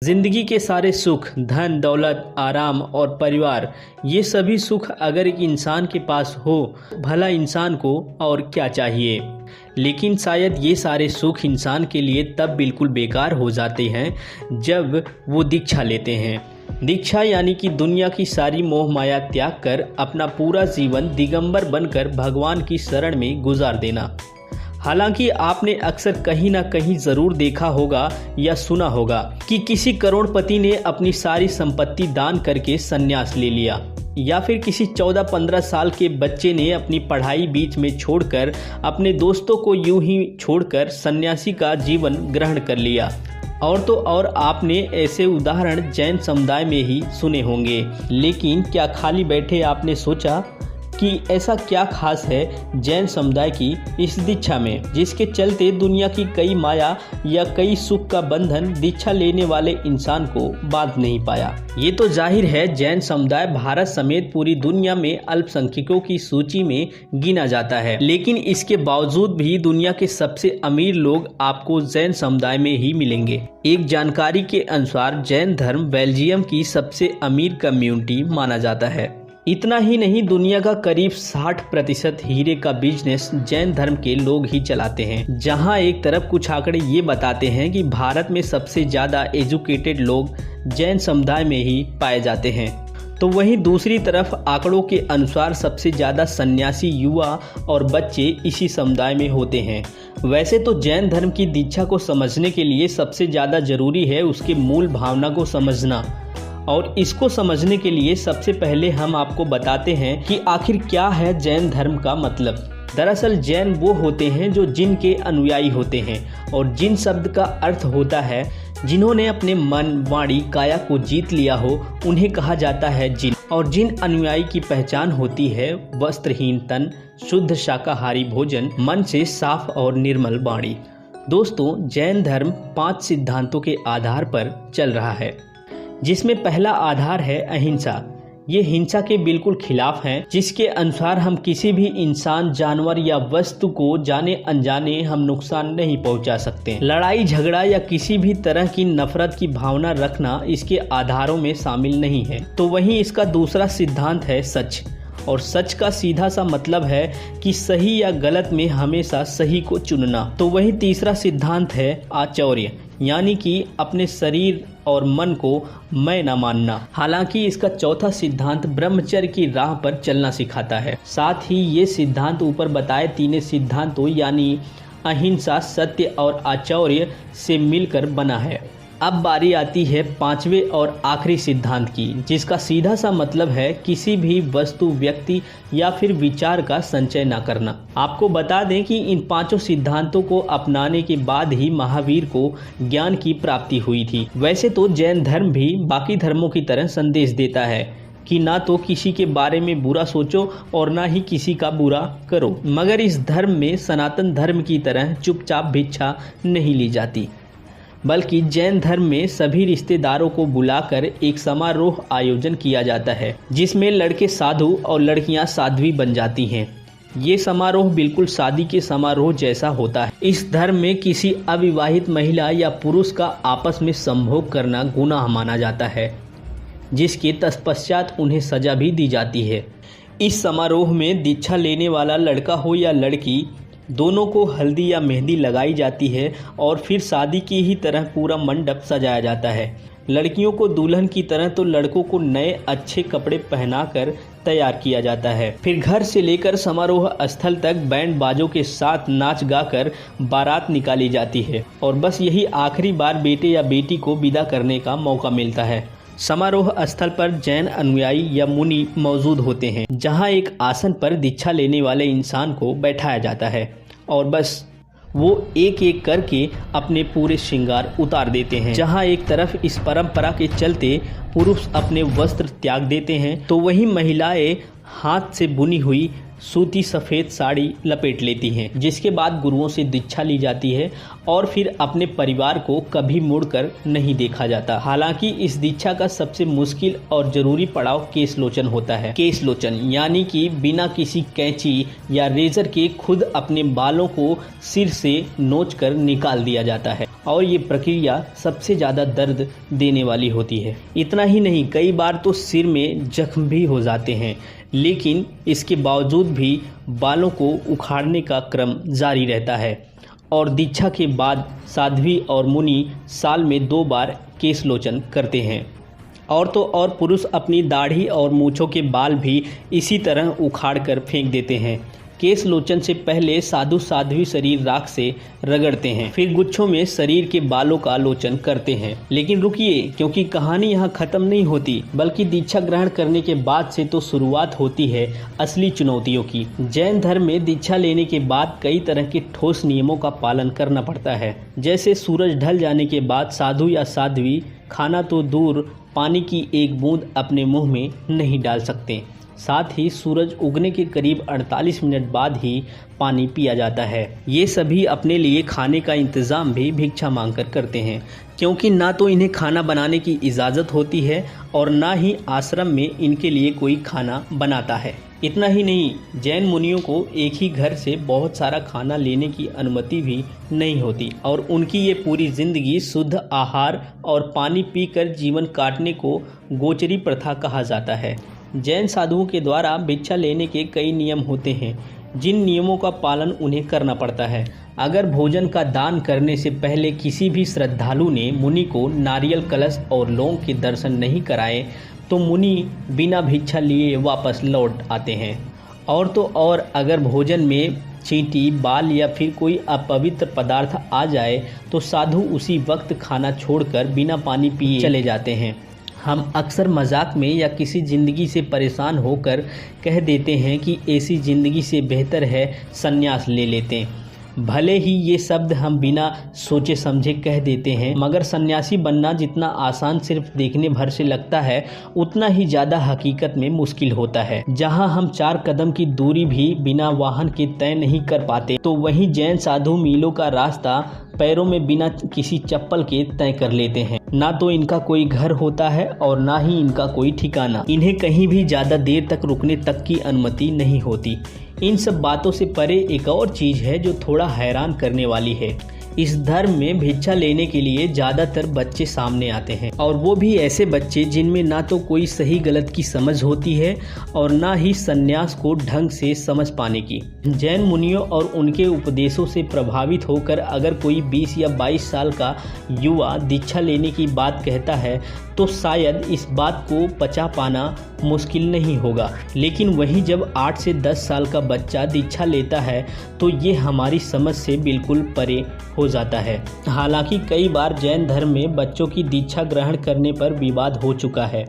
जिंदगी के सारे सुख, धन दौलत, आराम और परिवार, ये सभी सुख अगर एक इंसान के पास हो, भला इंसान को और क्या चाहिए। लेकिन शायद ये सारे सुख इंसान के लिए तब बिल्कुल बेकार हो जाते हैं जब वो दीक्षा लेते हैं। दीक्षा यानी कि दुनिया की सारी मोह माया त्याग कर अपना पूरा जीवन दिगंबर बनकर भगवान की शरण में गुजार देना। हालांकि आपने अक्सर कहीं ना कहीं ज़रूर देखा होगा या सुना होगा कि किसी करोड़पति ने अपनी सारी संपत्ति दान करके संन्यास ले लिया, या फिर किसी 14-15 साल के बच्चे ने अपनी पढ़ाई बीच में छोड़कर अपने दोस्तों को यूं ही छोड़कर सन्यासी का जीवन ग्रहण कर लिया। और तो और आपने ऐसे उदाहरण जैन समुदाय में ही सुने होंगे। लेकिन क्या खाली बैठे आपने सोचा कि ऐसा क्या खास है जैन समुदाय की इस दीक्षा में, जिसके चलते दुनिया की कई माया या कई सुख का बंधन दीक्षा लेने वाले इंसान को बांध नहीं पाया। ये तो जाहिर है जैन समुदाय भारत समेत पूरी दुनिया में अल्पसंख्यकों की सूची में गिना जाता है, लेकिन इसके बावजूद भी दुनिया के सबसे अमीर लोग आपको जैन समुदाय में ही मिलेंगे। एक जानकारी के अनुसार जैन धर्म बेल्जियम की सबसे अमीर कम्युनिटी माना जाता है। इतना ही नहीं, दुनिया का करीब 60% हीरे का बिजनेस जैन धर्म के लोग ही चलाते हैं। जहां एक तरफ कुछ आंकड़े ये बताते हैं कि भारत में सबसे ज़्यादा एजुकेटेड लोग जैन समुदाय में ही पाए जाते हैं, तो वहीं दूसरी तरफ आंकड़ों के अनुसार सबसे ज़्यादा सन्यासी युवा और बच्चे इसी समुदाय में होते हैं। वैसे तो जैन धर्म की दीक्षा को समझने के लिए सबसे ज़्यादा जरूरी है उसके मूल भावना को समझना, और इसको समझने के लिए सबसे पहले हम आपको बताते हैं कि आखिर क्या है जैन धर्म का मतलब। दरअसल जैन वो होते हैं जो जिन के अनुयायी होते हैं, और जिन शब्द का अर्थ होता है जिन्होंने अपने मन, वाणी, काया को जीत लिया हो, उन्हें कहा जाता है जिन। और जिन अनुयायी की पहचान होती है वस्त्रहीन तन, शुद्ध शाकाहारी भोजन, मन से साफ और निर्मल वाणी। दोस्तों, जैन धर्म 5 सिद्धांतों के आधार पर चल रहा है, जिसमें पहला आधार है अहिंसा। ये हिंसा के बिल्कुल खिलाफ है, जिसके अनुसार हम किसी भी इंसान, जानवर या वस्तु को जाने अनजाने हम नुकसान नहीं पहुंचा सकते। लड़ाई झगड़ा या किसी भी तरह की नफरत की भावना रखना इसके आधारों में शामिल नहीं है। तो वहीं इसका दूसरा सिद्धांत है सच, और सच का सीधा सा मतलब है कि सही या गलत में हमेशा सही को चुनना। तो वही तीसरा सिद्धांत है आचौर्य, यानी कि अपने शरीर और मन को मैं न मानना। हालांकि इसका चौथा सिद्धांत ब्रह्मचर्य की राह पर चलना सिखाता है। साथ ही ये सिद्धांत ऊपर बताए तीनों सिद्धांतों यानी अहिंसा, सत्य और आचौर्य से मिलकर बना है। अब बारी आती है 5वें और आखिरी सिद्धांत की, जिसका सीधा सा मतलब है किसी भी वस्तु, व्यक्ति या फिर विचार का संचय न करना। आपको बता दें कि इन 5 सिद्धांतों को अपनाने के बाद ही महावीर को ज्ञान की प्राप्ति हुई थी। वैसे तो जैन धर्म भी बाकी धर्मों की तरह संदेश देता है कि ना तो किसी के बारे में बुरा सोचो और ना ही किसी का बुरा करो, मगर इस धर्म में सनातन धर्म की तरह चुपचाप भिक्षा नहीं ली जाती, बल्कि जैन धर्म में सभी रिश्तेदारों को बुलाकर एक समारोह आयोजन किया जाता है, जिसमें लड़के साधु और लड़कियां साध्वी बन जाती हैं। ये समारोह बिल्कुल शादी के समारोह जैसा होता है। इस धर्म में किसी अविवाहित महिला या पुरुष का आपस में संभोग करना गुनाह माना जाता है, जिसके तत्पश्चात उन्हें सजा भी दी जाती है। इस समारोह में दीक्षा लेने वाला लड़का हो या लड़की, दोनों को हल्दी या मेहंदी लगाई जाती है और फिर शादी की ही तरह पूरा मंडप सजाया जाता है। लड़कियों को दुल्हन की तरह तो लड़कों को नए अच्छे कपड़े पहनाकर तैयार किया जाता है। फिर घर से लेकर समारोह स्थल तक बैंड बाजों के साथ नाच गाकर बारात निकाली जाती है, और बस यही आखिरी बार बेटे या बेटी को विदा करने का मौका मिलता है। समारोह स्थल पर जैन अनुयायी या मुनि मौजूद होते हैं, जहां एक आसन पर दीक्षा लेने वाले इंसान को बैठाया जाता है, और बस वो एक एक करके अपने पूरे श्रृंगार उतार देते हैं। जहां एक तरफ इस परंपरा के चलते पुरुष अपने वस्त्र त्याग देते हैं, तो वहीं महिलाएं हाथ से बुनी हुई सूती सफ़ेद साड़ी लपेट लेती हैं, जिसके बाद गुरुओं से दीक्षा ली जाती है और फिर अपने परिवार को कभी मुड़कर नहीं देखा जाता। हालांकि इस दीक्षा का सबसे मुश्किल और ज़रूरी पड़ाव केशलोचन होता है। केशलोचन यानी कि बिना किसी कैंची या रेजर के खुद अपने बालों को सिर से नोचकर निकाल दिया जाता है और ये प्रक्रिया सबसे ज़्यादा दर्द देने वाली होती है। इतना ही नहीं, कई बार तो सिर में जख्म भी हो जाते हैं, लेकिन इसके बावजूद भी बालों को उखाड़ने का क्रम जारी रहता है और दीक्षा के बाद साध्वी और मुनि साल में 2 बार केशलोचन करते हैं। और तो और पुरुष अपनी दाढ़ी और मूंछों के बाल भी इसी तरह उखाड़ कर फेंक देते हैं। केशलोचन से पहले साधु साध्वी शरीर राख से रगड़ते हैं, फिर गुच्छों में शरीर के बालों का लोचन करते हैं। लेकिन रुकिए, क्योंकि कहानी यहाँ खत्म नहीं होती, बल्कि दीक्षा ग्रहण करने के बाद से तो शुरुआत होती है असली चुनौतियों की। जैन धर्म में दीक्षा लेने के बाद कई तरह के ठोस नियमों का पालन करना पड़ता है। जैसे सूरज ढल जाने के बाद साधु या साध्वी खाना तो दूर, पानी की एक बूंद अपने मुंह में नहीं डाल सकते। साथ ही सूरज उगने के करीब 48 मिनट बाद ही पानी पिया जाता है। ये सभी अपने लिए खाने का इंतज़ाम भी भिक्षा मांगकर करते हैं, क्योंकि ना तो इन्हें खाना बनाने की इजाज़त होती है और ना ही आश्रम में इनके लिए कोई खाना बनाता है। इतना ही नहीं, जैन मुनियों को एक ही घर से बहुत सारा खाना लेने की अनुमति भी नहीं होती और उनकी ये पूरी ज़िंदगी शुद्ध आहार और पानी पीकर जीवन काटने को गोचरी प्रथा कहा जाता है। जैन साधुओं के द्वारा भिक्षा लेने के कई नियम होते हैं, जिन नियमों का पालन उन्हें करना पड़ता है। अगर भोजन का दान करने से पहले किसी भी श्रद्धालु ने मुनि को नारियल कलश और लौंग के दर्शन नहीं कराए तो मुनि बिना भिक्षा लिए वापस लौट आते हैं। और तो और अगर भोजन में चींटी, बाल या फिर कोई अपवित्र पदार्थ आ जाए तो साधु उसी वक्त खाना छोड़कर बिना पानी पिए चले जाते हैं। हम अक्सर मजाक में या किसी ज़िंदगी से परेशान होकर कह देते हैं कि ऐसी ज़िंदगी से बेहतर है संन्यास ले लेते। भले ही ये शब्द हम बिना सोचे समझे कह देते हैं, मगर सन्यासी बनना जितना आसान सिर्फ देखने भर से लगता है, उतना ही ज़्यादा हकीकत में मुश्किल होता है। जहां हम 4 कदम की दूरी भी बिना वाहन के तय नहीं कर पाते, तो वहीं जैन साधु मीलों का रास्ता पैरों में बिना किसी चप्पल के तय कर लेते हैं। ना तो इनका कोई घर होता है और ना ही इनका कोई ठिकाना। इन्हें कहीं भी ज़्यादा देर तक रुकने तक की अनुमति नहीं होती। इन सब बातों से परे एक और चीज़ है जो थोड़ा हैरान करने वाली है। इस धर्म में भिक्षा लेने के लिए ज़्यादातर बच्चे सामने आते हैं, और वो भी ऐसे बच्चे जिनमें ना तो कोई सही गलत की समझ होती है और ना ही सन्यास को ढंग से समझ पाने की। जैन मुनियों और उनके उपदेशों से प्रभावित होकर अगर कोई 20 या 22 साल का युवा दीक्षा लेने की बात कहता है तो शायद इस बात को पचा पाना मुश्किल नहीं होगा। लेकिन वहीं जब 8 से 10 साल का बच्चा दीक्षा लेता है तो ये हमारी समझ से बिल्कुल परे हो जाता है। हालांकि कई बार जैन धर्म में बच्चों की दीक्षा ग्रहण करने पर विवाद हो चुका है।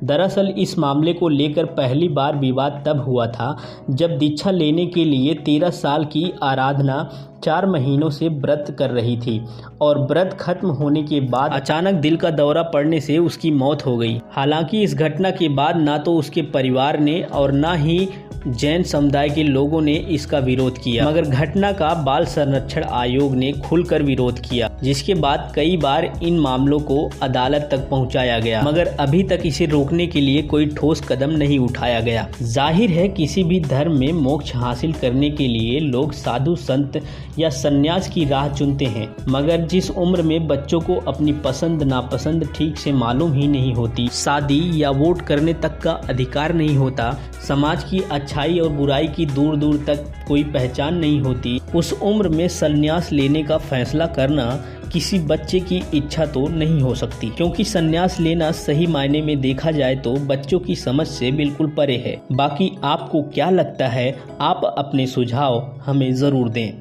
दरअसल इस मामले को लेकर पहली बार विवाद तब हुआ था जब दीक्षा लेने के लिए 13 साल की आराधना 4 महीनों से व्रत कर रही थी और व्रत खत्म होने के बाद अचानक दिल का दौरा पड़ने से उसकी मौत हो गई। हालांकि इस घटना के बाद ना तो उसके परिवार ने और ना ही जैन समुदाय के लोगों ने इसका विरोध किया, मगर घटना का बाल संरक्षण आयोग ने खुलकर विरोध किया, जिसके बाद कई बार इन मामलों को अदालत तक पहुंचाया गया, मगर अभी तक इसे रोकने के लिए कोई ठोस कदम नहीं उठाया गया। जाहिर है किसी भी धर्म में मोक्ष हासिल करने के लिए लोग साधु संत या सन्यास की राह चुनते हैं, मगर जिस उम्र में बच्चों को अपनी पसंद नापसंद ठीक से मालूम ही नहीं होती, शादी या वोट करने तक का अधिकार नहीं होता, समाज की अच्छाई और बुराई की दूर दूर तक कोई पहचान नहीं होती, उस उम्र में संन्यास लेने का फैसला करना किसी बच्चे की इच्छा तो नहीं हो सकती, क्योंकि संन्यास लेना सही मायने में देखा जाए तो बच्चों की समझ से बिल्कुल परे है। बाकी आपको क्या लगता है, आप अपने सुझाव हमें ज़रूर दें।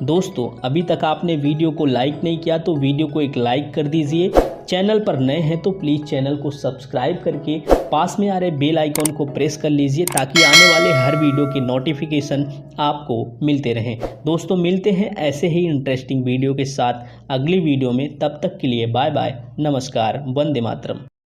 दोस्तों, अभी तक आपने वीडियो को लाइक नहीं किया तो वीडियो को एक लाइक कर दीजिए। चैनल पर नए हैं तो प्लीज़ चैनल को सब्सक्राइब करके पास में आ रहे बेल आइकॉन को प्रेस कर लीजिए, ताकि आने वाले हर वीडियो के नोटिफिकेशन आपको मिलते रहें। दोस्तों, मिलते हैं ऐसे ही इंटरेस्टिंग वीडियो के साथ अगली वीडियो में। तब तक के लिए बाय बाय, नमस्कार, वंदे मातरम।